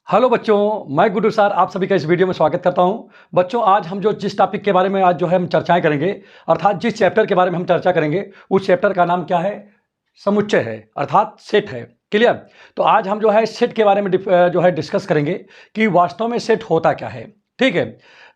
Hello बच्चों, मैं Guddu sir आप सभी का इस वीडियो में स्वागत करता हूं। बच्चों, आज हम जिस टॉपिक के बारे में आज हम चर्चाएं करेंगे, अर्थात जिस चैप्टर के बारे में हम चर्चा करेंगे, उस चैप्टर का नाम क्या है? समुच्चय है, अर्थात सेट है। क्लियर? तो आज हम सेट के बारे में डिस्कस करेंगे कि वास्तव में सेट होता क्या है। ठीक है,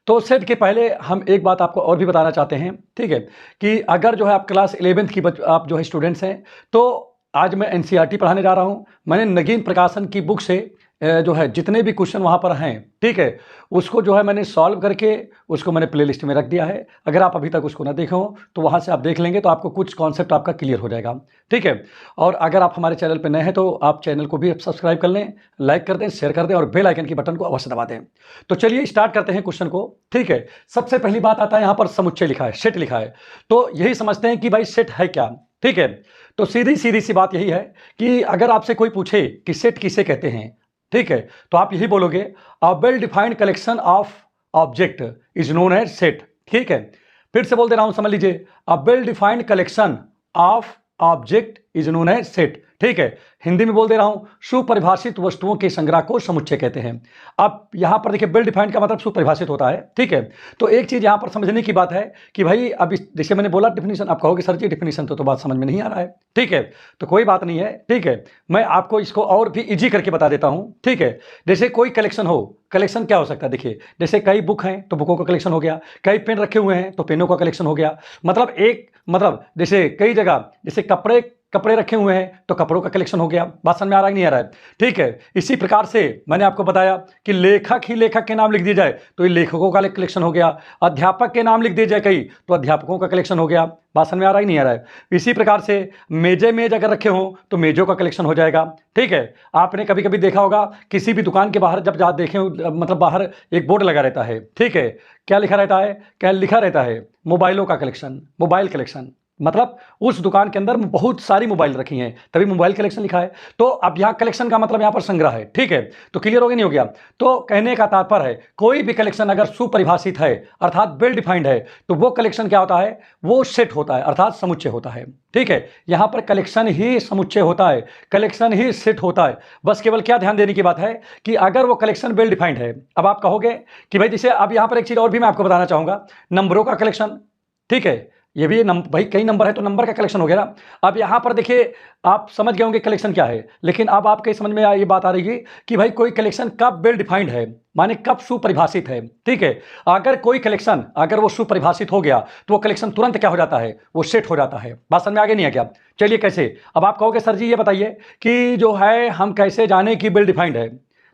तो सेट के पहले हम एक बात आपको और भी बताना चाहते हैं। ठीक है, कि अगर आप क्लास 11th की आप स्टूडेंट्स हैं, तो आज मैं एनसीईआरटी पढ़ाने जा रहा हूं। मैंने नगीन प्रकाशन की बुक से जितने भी क्वेश्चन वहाँ पर हैं, ठीक है, उसको मैंने सॉल्व करके उसको मैंने प्लेलिस्ट में रख दिया है। अगर आप अभी तक उसको ना देखे हो तो वहाँ से आप देख लेंगे, तो आपको कुछ कॉन्सेप्ट आपका क्लियर हो जाएगा। ठीक है, और अगर आप हमारे चैनल पर नए हैं तो आप चैनल को भी सब्सक्राइब कर लें, लाइक कर दें, शेयर कर दें और बेल आइकन की बटन को अवश्य दबा दें। तो चलिए स्टार्ट करते हैं क्वेश्चन को। ठीक है, सबसे पहली बात आता है यहाँ पर समुच्चय लिखा है, सेट लिखा है, तो यही समझते हैं कि भाई सेट है क्या। ठीक है, तो सीधी सी बात यही है कि अगर आपसे कोई पूछे कि सेट किसे कहते हैं, ठीक है, तो आप यही बोलोगे, a well defined collection of object is known as set. ठीक है, फिर से बोल दे रहा हूं, समझ लीजिए, a well defined collection of object is known as set. ठीक है, हिंदी में बोल दे रहा हूं, सुपरिभाषित वस्तुओं के संग्रह को समुच्चय कहते हैं। अब यहां पर देखिए, वेल डिफाइंड का मतलब सुपरिभाषित होता है। ठीक है, तो एक चीज यहां पर समझने की बात है कि भाई अब जैसे मैंने बोला डिफिनीशन, आप कहोगे सर जी डिफिनीशन तो बात समझ में नहीं आ रहा है। ठीक है, तो कोई बात नहीं है। ठीक है, मैं आपको इसको और भी इजी करके बता देता हूं। ठीक है, जैसे कोई कलेक्शन हो, कलेक्शन क्या हो सकता है? देखिए, जैसे कई बुक हैं तो बुकों का कलेक्शन हो गया, कई पेन रखे हुए हैं तो पेनों का कलेक्शन हो गया। मतलब जैसे कई जगह जैसे कपड़े रखे हुए हैं तो कपड़ों का कलेक्शन हो गया। बात समझ में आ रहा है कि नहीं आ रहा है? ठीक है, इसी प्रकार से मैंने आपको बताया कि लेखक ही लेखक के नाम लिख दिए जाए तो ये लेखकों का कलेक्शन हो गया, अध्यापक के नाम लिख दिए जाए कई तो अध्यापकों का कलेक्शन हो गया। बात समझ में आ रहा है कि नहीं आ रहा है? इसी प्रकार से मेज अगर रखे हों तो मेजों का कलेक्शन हो जाएगा। ठीक है, आपने कभी कभी देखा होगा किसी भी दुकान के बाहर जब जा देखें, मतलब बाहर एक बोर्ड लगा रहता है। ठीक है, क्या लिखा रहता है? क्या लिखा रहता है? मोबाइलों का कलेक्शन, मोबाइल कलेक्शन, मतलब उस दुकान के अंदर बहुत सारी मोबाइल रखी हैं तभी मोबाइल कलेक्शन लिखा है। तो अब यहाँ कलेक्शन का मतलब यहाँ पर संग्रह है। ठीक है, तो क्लियर हो गया नहीं हो गया? तो कहने का तात्पर्य है, कोई भी कलेक्शन अगर सुपरिभाषित है अर्थात वेल डिफाइंड है तो वो कलेक्शन क्या होता है? वो सेट होता है, अर्थात समुच्चय होता है। ठीक है, यहाँ पर कलेक्शन ही समुच्चय होता है, कलेक्शन ही सेट होता है। बस केवल क्या ध्यान देने की बात है कि अगर वो कलेक्शन वेल डिफाइंड है। अब आप कहोगे कि भाई जैसे अब यहाँ पर एक चीज और भी मैं आपको बताना चाहूंगा, नंबरों का कलेक्शन। ठीक है, ये भी भाई कई नंबर है तो नंबर का कलेक्शन हो गया ना। अब यहां पर देखिए, आप समझ गए होंगे कलेक्शन क्या है, लेकिन अब आपके समझ में ये बात आ रही है कि भाई कोई कलेक्शन कब वेल डिफाइंड है, माने कब सुपरिभाषित है। ठीक है, अगर कोई कलेक्शन अगर वो सुपरिभाषित हो गया तो वो कलेक्शन तुरंत क्या हो जाता है? वो सेट हो जाता है। बात समझ में आगे नहीं है क्या? चलिए कैसे? अब आप कहोगे सर जी ये बताइए कि हम कैसे जाने कि वेल डिफाइंड है?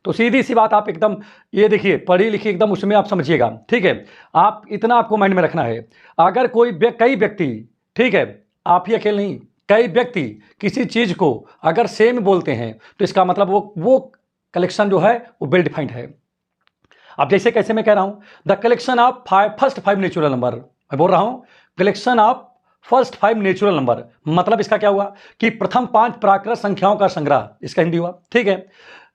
तो सीधी सी बात, आप एकदम ये देखिए, पढ़ी लिखी एकदम उसमें आप समझिएगा। ठीक है, आप इतना आपको माइंड में रखना है, अगर कई व्यक्ति, ठीक है, आप ही अकेले नहीं, कई व्यक्ति किसी चीज को अगर सेम बोलते हैं तो इसका मतलब वो कलेक्शन वो वेल डिफाइंड है। अब जैसे कैसे मैं कह रहा हूं, the collection of first 5 natural number, मैं बोल रहा हूं collection of first 5 natural number, मतलब इसका क्या हुआ कि प्रथम 5 प्राकृत संख्याओं का संग्रह, इसका हिंदी हुआ। ठीक है,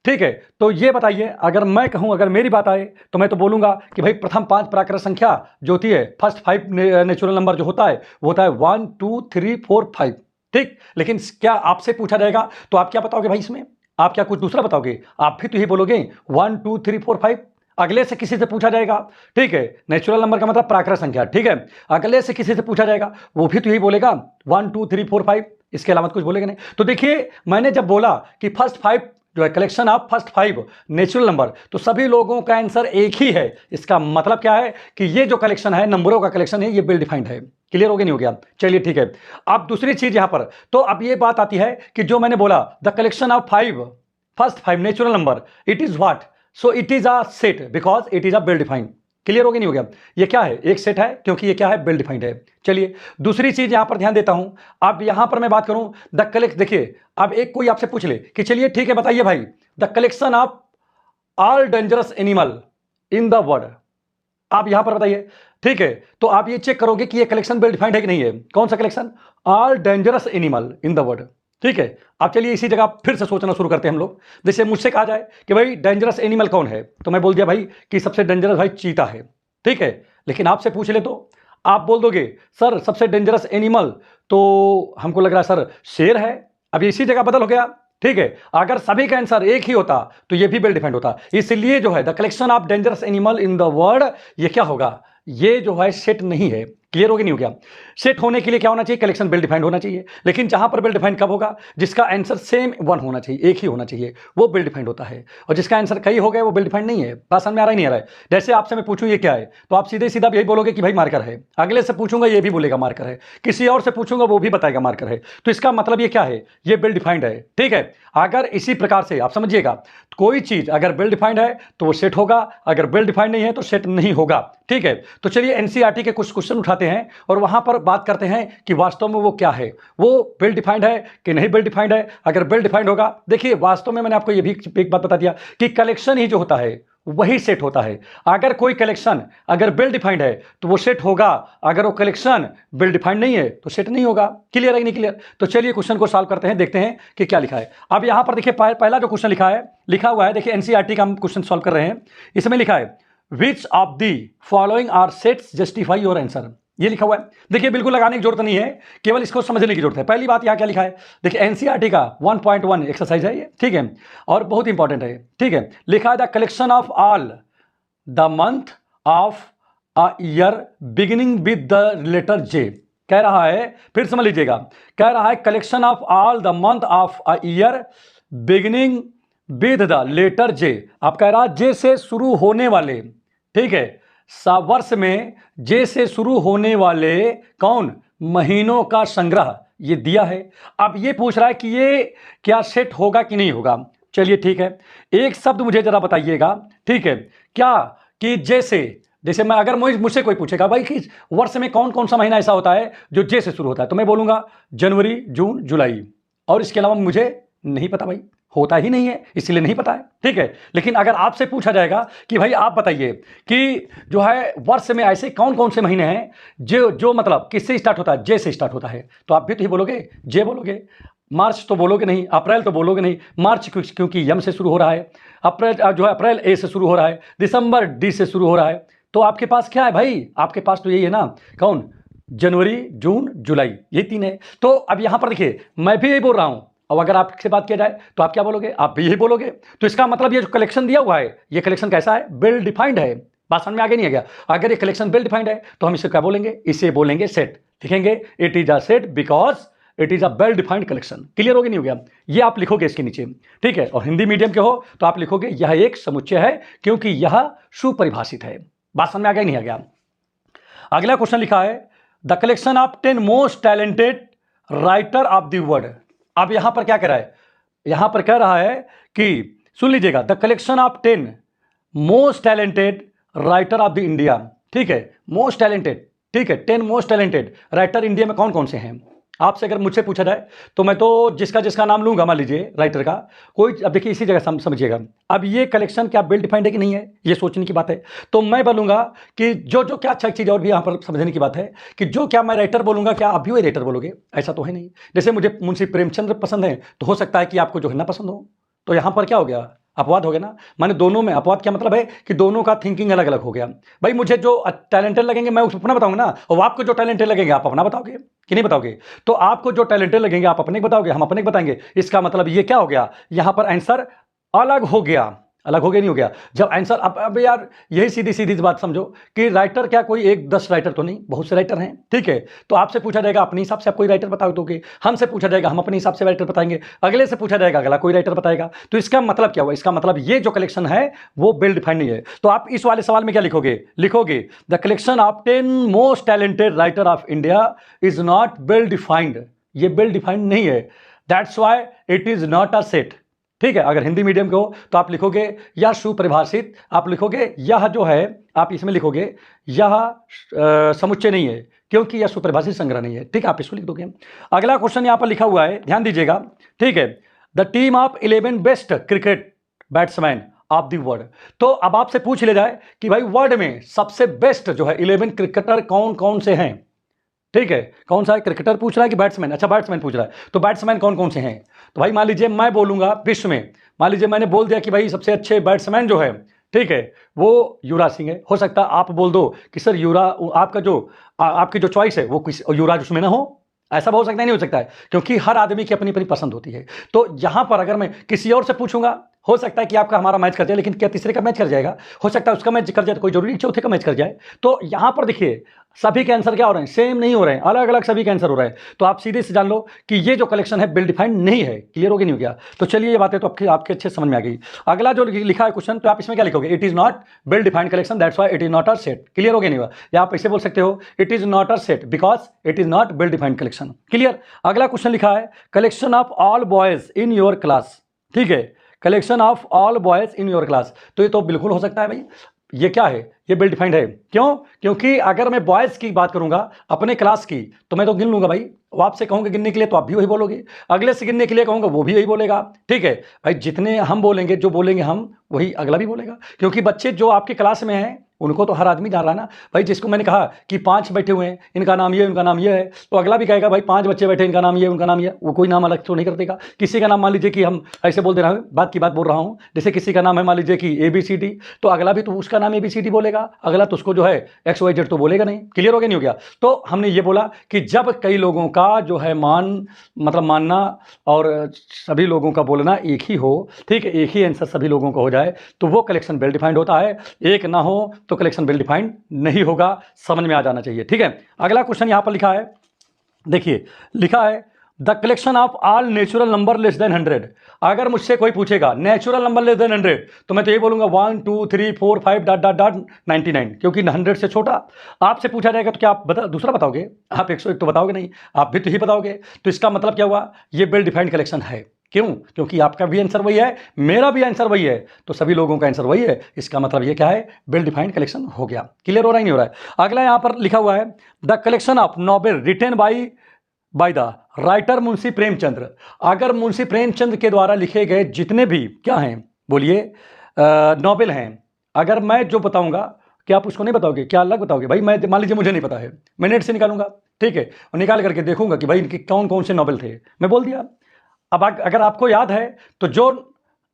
ठीक है, तो ये बताइए, अगर मैं कहूं, अगर मेरी बात आए तो मैं तो बोलूंगा कि भाई प्रथम 5 प्राकृत संख्या जो होती है, फर्स्ट 5 नेचुरल नंबर जो होता है वो होता है 1 2 3 4 5। ठीक, लेकिन क्या आपसे पूछा जाएगा तो आप क्या बताओगे भाई? इसमें आप क्या कुछ दूसरा बताओगे? आप भी तो यही बोलोगे 1 2 3 4 5। अगले से किसी से पूछा जाएगा, ठीक है, नेचुरल नंबर का मतलब प्राकृत संख्या। ठीक है, अगले से किसी से पूछा जाएगा वो भी तो यही बोलेगा 1 2 3 4 5, इसके अलावा कुछ बोलेगा नहीं। तो देखिए, मैंने जब बोला कि first 5 collection of first 5 natural number, तो सभी लोगों का आंसर एक ही है। इसका मतलब क्या है कि ये जो कलेक्शन है, नंबरों का कलेक्शन है, ये वेल डिफाइंड है। क्लियर हो गया नहीं हो गया? चलिए ठीक है, अब दूसरी चीज यहां पर, तो अब ये बात आती है कि जो मैंने बोला the collection of first 5 natural number, it is what? So it is a set because it is a well defined. Clear हो गया नहीं हो गया? ये क्या है? एक सेट है क्योंकि ये क्या है? वेल डिफाइंड है। चलिए दूसरी चीज यहां पर ध्यान देता हूं। अब यहां पर मैं बात करूं द कलेक्ट, देखिए, अब एक कोई आपसे पूछ ले कि चलिए ठीक है बताइए भाई, the collection of all dangerous animal in the world, आप यहां पर बताइए। ठीक है, तो आप ये चेक करोगे कि ये कलेक्शन वेल डिफाइंड है कि नहीं है। कौन सा collection? All dangerous animal in the world. ठीक है, आप चलिए इसी जगह फिर से सोचना शुरू करते हैं हम लोग। जैसे मुझसे कहा जाए कि भाई डेंजरस एनिमल कौन है, तो मैं बोल दिया भाई कि सबसे डेंजरस भाई चीता है। ठीक है, लेकिन आपसे पूछ ले तो आप बोल दोगे सर सबसे डेंजरस एनिमल तो हमको लग रहा है सर शेर है। अब इसी जगह बदल हो गया। ठीक है, अगर सभी का आंसर एक ही होता तो ये भी वेल डिफाइंड होता। इसलिए जो है the collection of dangerous animal in the world, ये क्या होगा, ये जो है सेट नहीं है। क्लियर हो गया नहीं हो गया? सेट होने के लिए क्या होना चाहिए, कलेक्शन वेल डिफाइंड होना चाहिए। लेकिन जहां पर वेल डिफाइंड कब होगा, जिसका आंसर सेम वन होना चाहिए, एक ही होना चाहिए, वो वेल डिफाइंड होता है। और जिसका आंसर कई हो गए वो वेल डिफाइंड नहीं है। बात समझ में आ रहा ही नहीं आ रहा है? जैसे आपसे मैं पूछूं ये क्या है, तो आप सीधे सीधा यही बोलोगे कि भाई मार्कर है। अगले से पूछूंगा ये भी बोलेगा मार्कर है, किसी और से पूछूंगा वो भी बताएगा मार्कर है। तो इसका मतलब ये क्या है, ये वेल डिफाइंड है। ठीक है, अगर इसी प्रकार से आप समझिएगा, कोई चीज अगर वेल डिफाइंड है तो वो सेट होगा, अगर वेल डिफाइंड नहीं है तो सेट नहीं होगा। ठीक है, तो चलिए एनसीईआरटी के कुछ क्वेश्चन उठाते हैं और वहां पर बात करते हैं कि वास्तव में वो क्या है, वो वेल डिफाइंड है कि नहीं वेल डिफाइंड है। अगर वेल डिफाइंड होगा, देखिए वास्तव में मैंने आपको ये भी एक बात बता दिया कि कलेक्शन ही जो होता है वही सेट होता है। अगर कोई कलेक्शन अगर वेल डिफाइंड है तो वो सेट होगा, अगर वो कलेक्शन वेल डिफाइंड नहीं है तो सेट नहीं होगा। क्लियर है कि नहीं क्लियर? तो चलिए क्वेश्चन को सॉल्व करते हैं, देखते हैं कि क्या लिखा है। अब यहां पर देखिए पहला जो क्वेश्चन लिखा हुआ है, देखिए एनसीईआरटी का हम क्वेश्चन सॉल्व कर रहे हैं। इसमें लिखा है which of the following are sets justify your answer, ये लिखा हुआ है। देखिए बिल्कुल लगाने की जरूरत नहीं है, केवल इसको समझने की जरूरत है। पहली बात यहां क्या लिखा है, देखिए एनसीईआरटी का 1.1 एक्सरसाइज है ये, ठीक है, और बहुत इंपॉर्टेंट है। ठीक है, लिखा है the collection of all the month of a year beginning with the letter J. कह रहा है, फिर समझ लीजिएगा, कह रहा है collection of all the month of a year beginning with the letter J. आप कह रहा जे से शुरू होने वाले, ठीक है, वर्ष में जे से शुरू होने वाले कौन महीनों का संग्रह, ये दिया है। अब ये पूछ रहा है कि ये क्या सेट होगा कि नहीं होगा। चलिए ठीक है, एक शब्द मुझे जरा बताइएगा, ठीक है, क्या कि जैसे मैं अगर मुझसे कोई पूछेगा भाई कि वर्ष में कौन कौन सा महीना ऐसा होता है जो जे से शुरू होता है, तो मैं बोलूंगा जनवरी, जून, जुलाई, और इसके अलावा मुझे नहीं पता भाई, होता ही नहीं है इसलिए नहीं पता है। ठीक है, लेकिन अगर आपसे पूछा जाएगा कि भाई आप बताइए कि जो है वर्ष में ऐसे कौन कौन से महीने हैं जो मतलब किससे स्टार्ट होता है, जे से स्टार्ट होता है, तो आप भी तो ही बोलोगे जे बोलोगे। मार्च तो बोलोगे नहीं, अप्रैल तो बोलोगे नहीं, मार्च क्योंकि यम से शुरू हो रहा है, अप्रैल जो है अप्रैल ए से शुरू हो रहा है, दिसंबर डी से शुरू हो रहा है। तो आपके पास क्या है भाई, आपके पास तो यही है ना, कौन, जनवरी, जून, जुलाई, ये तीन है। तो अब यहां पर देखिए मैं भी यही बोल रहा हूं, और अगर आपसे बात किया जाए तो आप क्या बोलोगे, आप भी यही बोलोगे। तो इसका मतलब ये जो कलेक्शन दिया हुआ है, ये कलेक्शन कैसा है, वेल डिफाइंड है। बात समझ में आगे नहीं आ गया? अगर ये कलेक्शन वेल डिफाइंड है तो हम इसे क्या बोलेंगे, इसे बोलेंगे सेट। लिखेंगे it is a set because it is a well defined collection. Clear हो गया नहीं हो गया? ये आप लिखोगे इसके नीचे, ठीक है। और हिंदी मीडियम के हो तो आप लिखोगे यह एक समुच्चय है क्योंकि यह सुपरिभाषित है। बात समझ में आ गया नहीं आ गया? अगला क्वेश्चन लिखा है the collection of 10 most talented writer of the world. अब यहां पर क्या कह रहा है, यहां पर कह रहा है कि सुन लीजिएगा, the collection of 10 most talented writer of the India. ठीक है, मोस्ट टैलेंटेड, ठीक है, 10 मोस्ट टैलेंटेड राइटर इंडिया में कौन कौन से हैं। आपसे अगर मुझसे पूछा जाए तो मैं तो जिसका जिसका नाम लूंगा, मान लीजिए राइटर का कोई, अब देखिए इसी जगह समझिएगा, अब ये कलेक्शन क्या वेल डिफाइंड है कि नहीं है, ये सोचने की बात है। तो मैं बोलूंगा कि जो जो क्या अच्छा चीज़, और भी यहाँ पर समझने की बात है कि जो क्या मैं राइटर बोलूंगा, क्या आप भी वही राइटर बोलोगे, ऐसा तो है नहीं। जैसे मुझे मुंशी प्रेमचंद्र पसंद है तो हो सकता है कि आपको जो है ना पसंद हो, तो यहाँ पर क्या हो गया, अपवाद हो गया ना। माने दोनों में अपवाद क्या मतलब है कि दोनों का थिंकिंग अलग अलग हो गया। भाई मुझे जो टैलेंटेड लगेंगे मैं उसको अपना बताऊंगा ना, और आपको जो टैलेंटेड लगेंगे आप अपना बताओगे कि नहीं बताओगे। तो आपको जो टैलेंटेड लगेंगे आप अपने बताओगे, हम अपने बताएंगे। इसका मतलब ये क्या हो गया, यहां पर आंसर अलग हो गया। अलग हो गया नहीं हो गया? जब आंसर अब यार यही सीधी सीधी बात समझो कि राइटर क्या कोई एक 10 राइटर तो नहीं, बहुत से राइटर हैं। ठीक है, तो आपसे पूछा जाएगा अपने हिसाब से आप कोई राइटर बताओ दोगे, हमसे पूछा जाएगा हम अपने हिसाब से राइटर बताएंगे, अगले से पूछा जाएगा अगला कोई राइटर बताएगा। तो इसका मतलब क्या हुआ, इसका मतलब ये जो कलेक्शन है वो वेल डिफाइंड नहीं है। तो आप इस वाले सवाल में क्या लिखोगे, लिखोगे the collection of 10 most talented writer of India is not well defined. ये वेल डिफाइंड नहीं है, that's why it is not a set. ठीक है, अगर हिंदी मीडियम के हो तो आप लिखोगे यह सुपरिभाषित, आप लिखोगे यह जो है, आप इसमें लिखोगे यह समुच्चय नहीं है क्योंकि यह सुपरिभाषित संग्रह नहीं है। ठीक है, आप इसको लिख दोगे। अगला क्वेश्चन यहां पर लिखा हुआ है, ध्यान दीजिएगा, ठीक है, the team of 11 best cricket batsman of the world. तो अब आपसे पूछ ले जाए कि भाई वर्ल्ड में सबसे बेस्ट जो है 11 क्रिकेटर कौन कौन से हैं। ठीक है, कौन सा है, क्रिकेटर पूछ रहा है कि बैट्समैन, अच्छा बैट्समैन पूछ रहा है, तो बैट्समैन कौन कौन से हैं। तो भाई मान लीजिए मैं बोलूंगा विश्व में, मान लीजिए मैंने बोल दिया कि भाई सबसे अच्छे बैट्समैन जो है, ठीक है, वो युवराज सिंह है। हो सकता है आप बोल दो कि सर आपका जो आपकी जो चॉइस है वो किस युवराज उसमें ना हो, ऐसा हो सकता है, नहीं हो सकता है, क्योंकि हर आदमी की अपनी अपनी पसंद होती है। तो यहां पर अगर मैं किसी और से पूछूंगा, हो सकता है कि आपका हमारा मैच कर जाए, लेकिन क्या तीसरे का मैच कर जाएगा? हो सकता है उसका मैच कर जाए, तो कोई जरूरी नहीं चौथे का मैच कर जाए। तो यहां पर देखिए सभी के आंसर क्या हो रहे हैं, सेम नहीं हो रहे हैं, अलग अलग सभी के आंसर हो रहे हैं। तो आप सीधे से जान लो कि ये जो कलेक्शन है वेल डिफाइंड नहीं है। क्लियर हो गया, नहीं हो गया? तो चलिए ये बातें तो आपके अच्छे समझ में आ गई। अगला जो लिखा है क्वेश्चन, तो आप इसमें क्या लिखोगे? It is not well defined collection, that's why it is not a set. Clear हो गया, नहीं हुआ? या आप ऐसे बोल सकते हो, it is not a set because it is not well defined collection. Clear? अगला क्वेश्चन लिखा है collection of all boys in your class. ठीक है, collection of all boys in your class, तो ये तो बिल्कुल हो सकता है भाई। ये क्या है? ये वेल डिफाइंड है। क्यों? क्योंकि अगर मैं बॉयज की बात करूंगा अपने क्लास की, तो मैं तो गिन लूंगा भाई। वो आपसे कहूंगा गिनने के लिए, तो आप भी वही बोलोगे। अगले से गिनने के लिए कहूंगा, वो भी यही बोलेगा। ठीक है भाई, जितने हम बोलेंगे, जो बोलेंगे हम, वही अगला भी बोलेगा। क्योंकि बच्चे जो आपके क्लास में हैं उनको तो हर आदमी जान रहा है ना भाई। जिसको मैंने कहा कि 5 बैठे हुए हैं, इनका नाम ये, उनका नाम ये है, तो अगला भी कहेगा भाई 5 बच्चे बैठे, इनका नाम ये, उनका नाम ये। वो कोई नाम अलग तो नहीं कर देगा। किसी का नाम मान लीजिए कि हम ऐसे बोल दे रहा हूँ, बात की बात बोल रहा हूँ, जैसे किसी का नाम है मान लीजिए कि ABCD, तो अगला भी तो उसका नाम ABCD बोलेगा। अगला तो उसको जो है XYZ तो बोलेगा नहीं। क्लियर हो गया, नहीं हो गया? तो हमने ये बोला कि जब कई लोगों का जो है मानना और सभी लोगों का बोलना एक ही हो, ठीक है, एक ही आंसर सभी लोगों का हो जाए, तो वो कलेक्शन वेल डिफाइंड होता है। एक ना हो तो कलेक्शन वेल डिफाइंड नहीं होगा। समझ में आ जाना चाहिए। ठीक है, अगला क्वेश्चन यहां पर लिखा है, देखिए लिखा है the collection of all natural number less than 100। अगर मुझसे कोई पूछेगा नेचुरल नंबर लेस देन 100, तो मैं तो ये बोलूंगा 1 2 3 4 5 डॉट डॉट डॉट 99, क्योंकि 100 से छोटा। आपसे पूछा जाएगा तो क्या आप दूसरा बताओगे? आप 101 तो बताओगे नहीं, आप भी तो ही बताओगे। तो इसका मतलब क्या हुआ? ये वेल डिफाइंड कलेक्शन है। क्यों? क्योंकि आपका भी आंसर वही है, मेरा भी आंसर वही है, तो सभी लोगों का आंसर वही है। इसका मतलब ये क्या है? वेल डिफाइंड कलेक्शन हो गया। क्लियर हो रहा है, नहीं हो रहा है? अगला यहां पर लिखा हुआ है the collection of novel written by the writer Munshi Premchandra. अगर मुंशी प्रेमचंद्र के द्वारा लिखे गए जितने भी क्या हैं, बोलिए, नॉवेल हैं, अगर मैं जो बताऊंगा, क्या आप उसको नहीं बताओगे? क्या अलग बताओगे? भाई मैं मान लीजिए मुझे नहीं पता है, मैं नेट से निकालूंगा, ठीक है, और निकाल करके देखूंगा कि भाई इनके कौन कौन से नॉवेल थे, मैं बोल दिया। अब अगर आपको याद है तो जो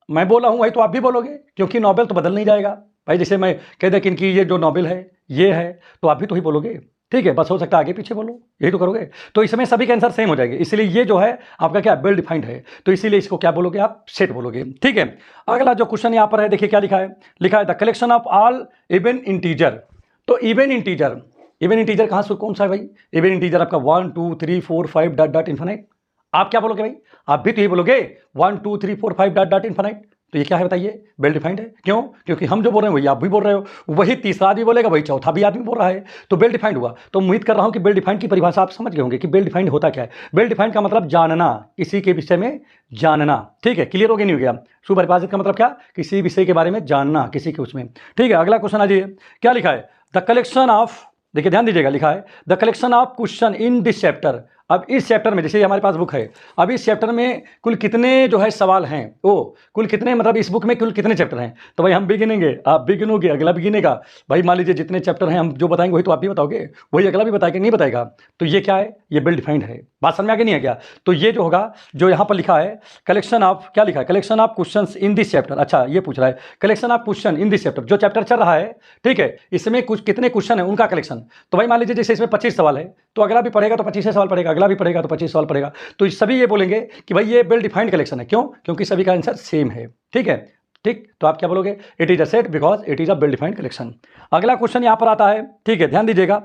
मैं बोला हूं वही तो आप भी बोलोगे, क्योंकि नॉवेल तो बदल नहीं जाएगा भाई। जैसे मैं कह दे कि इनकी ये जो नॉवेल है ये है, तो आप भी तो ही बोलोगे। ठीक है, बस हो सकता है आगे पीछे बोलो, यही तो करोगे। तो इसमें सभी के आंसर सेम हो जाएंगे। इसलिए ये जो है आपका क्या वेल डिफाइंड है, तो इसीलिए इसको क्या बोलोगे? आप सेट बोलोगे। ठीक है, अगला जो क्वेश्चन यहां पर है, देखिए क्या लिखा है। लिखा है the collection of all even integer. तो इवन इंटीजर कहां से कौन सा है भाई? इवन इंटीजर आपका 1 2 3 4 5 डॉट डॉट इन्फिनिट। आप क्या बोलोगे भाई? आप भी तो ये बोलोगे 1 2 3 4 5 डॉट डॉट इन्फिनिट। तो ये क्या है बताइए? वेल डिफाइंड है। क्यों? क्योंकि हम जो बोल रहे हैं वही आप भी बोल रहे हो, वही तीसरा आदमी बोलेगा, वही चौथा भी आदमी बोल रहा है, तो वेल डिफाइंड हुआ। तो उम्मीद कर रहा हूं कि वेल डिफाइंड की परिभाषा आप समझ गए होंगे कि वेल डिफाइंड होता क्या है। वेल डिफाइंड का मतलब जानना, किसी के विषय में जानना। ठीक है, क्लियर हो गया, नहीं हो गया? सुपरिभाषित का मतलब क्या? किसी विषय के बारे में जानना, किसी के उसमें। ठीक है, अगला क्वेश्चन आ जाइए, क्या लिखा है? द कलेक्शन ऑफ, देखिए ध्यान दीजिएगा, लिखा है the collection of question in this chapter. अब इस चैप्टर में, जैसे हमारे पास बुक है, अब इस चैप्टर में कुल कितने जो है सवाल हैं, वो कुल कितने, मतलब इस बुक में कुल कितने चैप्टर हैं? तो भाई हम भी गिनेंगे, आप भी गिनोगे, अगला भी गिनेगा। भाई मान लीजिए जितने चैप्टर हैं हम जो बताएंगे वही तो आप भी बताओगे, वही अगला भी बताएगा, नहीं बताएगा। तो ये क्या है? ये वेल डिफाइंड है। बात समझ में आगे नहीं है क्या? तो ये जो होगा, जो यहाँ पर लिखा है कलेक्शन ऑफ, क्या लिखा है? Collection of question in this chapter. अच्छा, ये पूछ रहा है collection of question in this chapter, जो चैप्टर चल रहा है, ठीक है, इसमें कुछ कितने क्वेश्चन है उनका कलेक्शन। तो भाई मान लीजिए जैसे इसमें 25 सवाल है, तो अगला भी पढ़ेगा तो 25 सवाल पढ़ेगा, अगला भी पढ़ेगा तो 25 सवाल पढ़ेगा। तो सभी ये बोलेंगे कि भाई ये वेल डिफाइंड कलेक्शन है। क्यों? क्योंकि सभी का आंसर सेम है। ठीक है, ठीक, तो आप क्या बोलोगे? It is a set because it is a well defined collection. अगला क्वेश्चन यहां पर आता है, ठीक है, ध्यान दीजिएगा,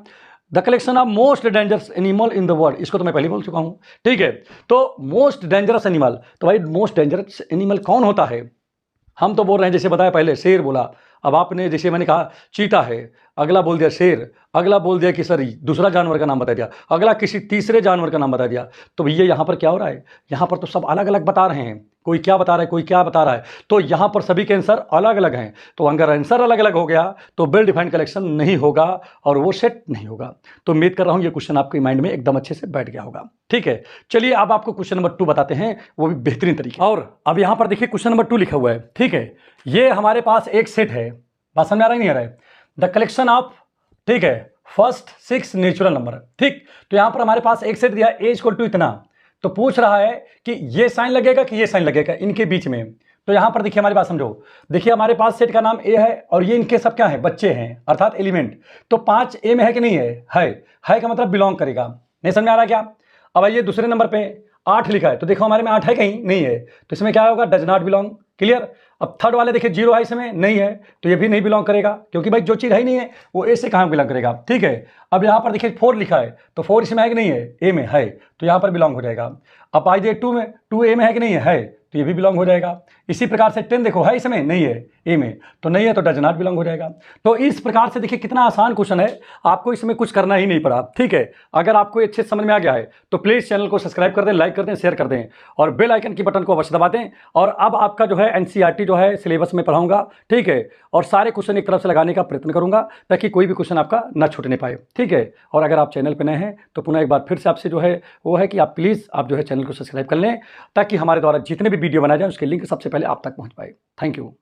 the collection of most dangerous animal in the world. इसको तो मैं पहले बोल चुका हूं। ठीक है, तो मोस्ट डेंजरस एनिमल, तो भाई मोस्ट डेंजरस एनिमल कौन होता है? हम तो बोल रहे हैं, जैसे बताया पहले शेर बोला, अब आपने जैसे मैंने कहा चीता है, अगला बोल दिया शेर, अगला बोल दिया कि सर दूसरा जानवर का नाम बता दिया, अगला किसी तीसरे जानवर का नाम बता दिया। तो भैया यहाँ पर क्या हो रहा है? यहाँ पर तो सब अलग अलग बता रहे हैं, कोई क्या बता रहा है, कोई क्या बता रहा है, तो यहाँ पर सभी के आंसर अलग अलग हैं। तो अगर आंसर अलग अलग हो गया तो वेल डिफाइंड कलेक्शन नहीं होगा और वो सेट नहीं होगा। तो उम्मीद कर रहा हूँ ये क्वेश्चन आपके माइंड में एकदम अच्छे से बैठ गया होगा। ठीक है, चलिए अब आपको क्वेश्चन नंबर 2 बताते हैं, वो भी बेहतरीन तरीके। और अब यहाँ पर देखिए क्वेश्चन नंबर 2 लिखा हुआ है। ठीक है, ये हमारे पास एक सेट है, बात समझ आ रहा है नहीं आ रहा है? द कलेक्शन ऑफ, ठीक है, फर्स्ट 6 नेचुरल नंबर। ठीक, तो यहां पर हमारे पास एक सेट दिया ए इक्वल टू इतना, तो पूछ रहा है कि ये साइन लगेगा कि ये साइन लगेगा इनके बीच में। तो यहां पर देखिए हमारी बात समझो, देखिए हमारे पास सेट का नाम ए है और ये इनके सब क्या है? बच्चे हैं, अर्थात एलिमेंट। तो 5 ए में है कि नहीं है? है का मतलब बिलोंग करेगा। नहीं समझ में आ रहा क्या? अब आइए दूसरे नंबर पे 8 लिखा है, तो देखो हमारे में 8 है कहीं नहीं है, तो इसमें क्या होगा, डज नॉट बिलोंग। क्लियर। अब थर्ड वाले देखिए 0 है इसमें, नहीं है, तो ये भी नहीं बिलोंग करेगा, क्योंकि भाई जो चीज़ है ही नहीं है वो ए से कहाँ बिलोंग करेगा। ठीक है। अब यहाँ पर देखिए 4 लिखा है, तो 4 इसमें है कि नहीं है, ए में है, तो यहाँ पर बिलोंग हो जाएगा। अब आइए 2 में, 2 ए में है कि नहीं है, तो ये भी बिलोंग हो जाएगा। इसी प्रकार से 10 देखो है इसमें, नहीं है ए में, तो नहीं है, तो डज नॉट बिलोंग हो जाएगा। तो इस प्रकार से देखिए कितना आसान क्वेश्चन है, आपको इसमें कुछ करना ही नहीं पड़ा। ठीक है। अगर आपको अच्छे से समझ में आ गया है तो प्लीज़ चैनल को सब्सक्राइब कर दें, लाइक कर दें, शेयर कर दें और बेल आइकन की बटन को अवश्य दबा दें। और अब आपका जो है एनसीईआरटी जो है सिलेबस में पढ़ाऊंगा। ठीक है। और सारे क्वेश्चन एक तरफ से लगाने का प्रयत्न करूंगा ताकि कोई भी क्वेश्चन आपका ना छूटने पाए। ठीक है। और अगर आप चैनल पर नए हैं तो पुनः एक बार फिर से आपसे जो है वो है कि आप प्लीज़ आप जो है चैनल को सब्सक्राइब कर लें, ताकि हमारे द्वारा जितने भी वीडियो बनाए जाए उसके लिंक सबसे पहले आप तक पहुंच पाए। Thank you.